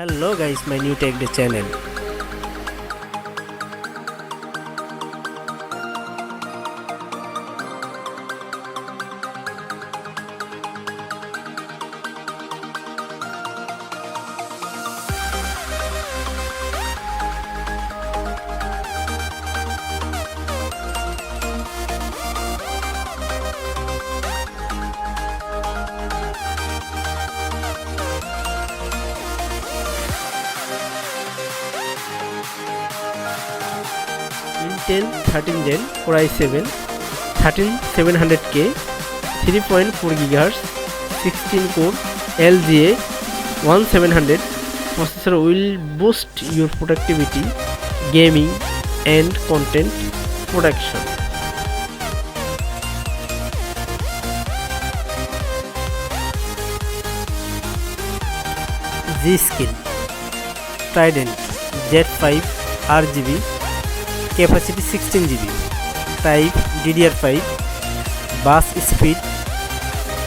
Hello guys, my new TechDay channel. Intel 13 Gen Core i7 13700K 3.4 GHz 16 core LGA 1700 processor will boost your productivity, gaming and content production. Z-Skill Trident Z5 RGB capacity 16 GB, type DDR5, bus speed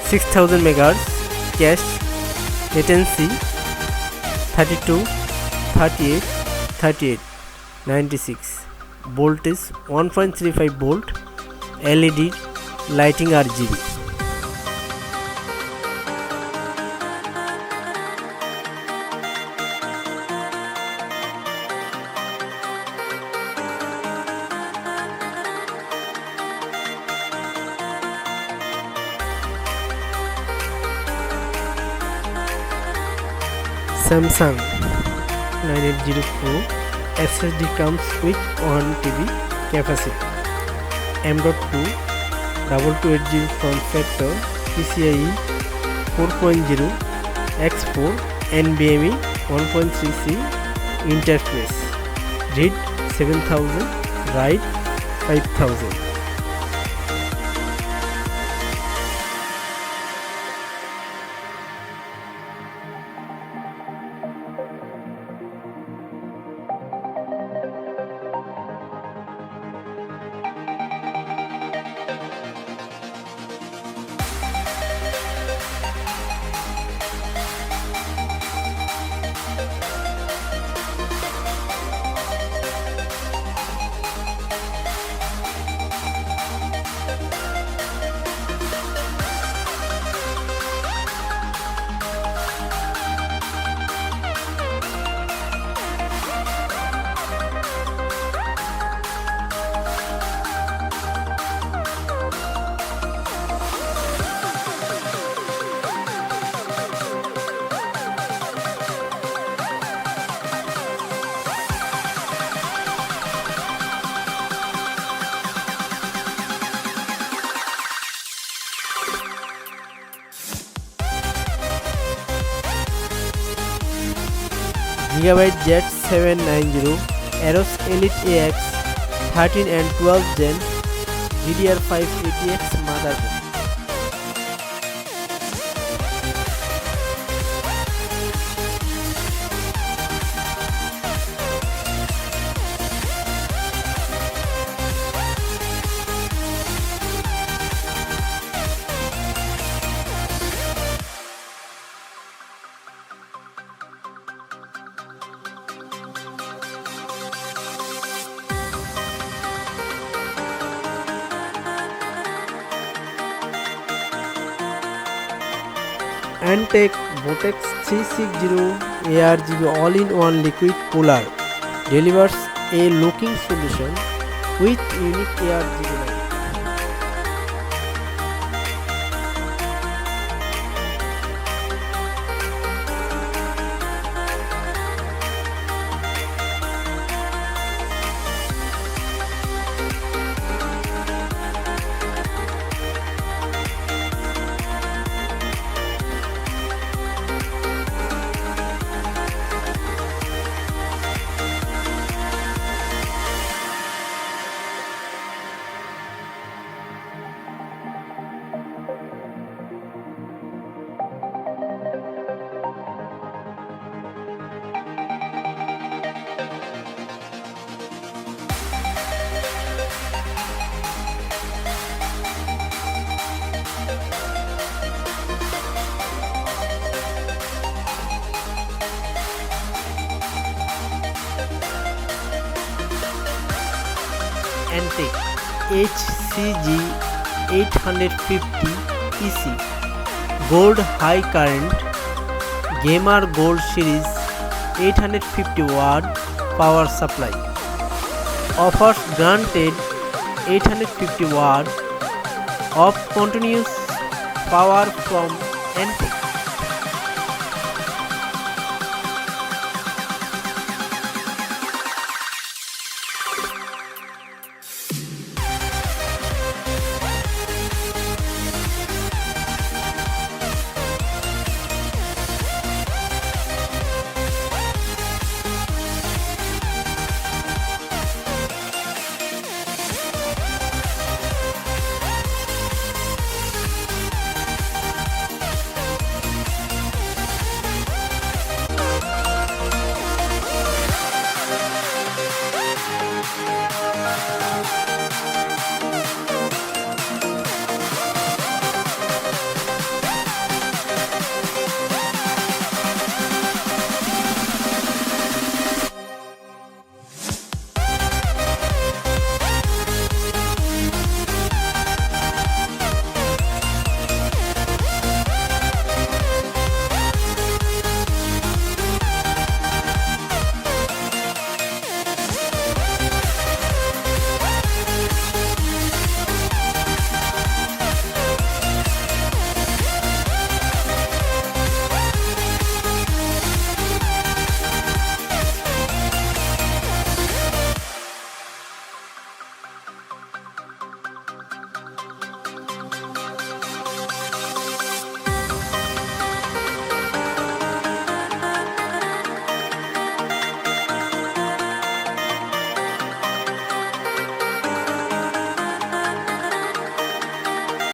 6000 MHz, cache latency 32, 38, 38, 96, voltage 1.35 volt, LED lighting RGB. Samsung 9804 SSD comes with 1 TB capacity. M.2 2280 form factor, PCIe 4.0 x4 NVMe 1.3C interface. Read 7000, write 5000. Gigabyte Z790 AORUS Elite AX 13 and 12 Gen DDR5 ATX motherboard. Antec Vortex 360 ARGB all-in-one liquid cooler delivers a locking solution with unique ARGB light. Antec HCG 850 PC Gold High Current Gamer Gold Series 850 watt power supply. Offers granted 850 watt of continuous power from Antec.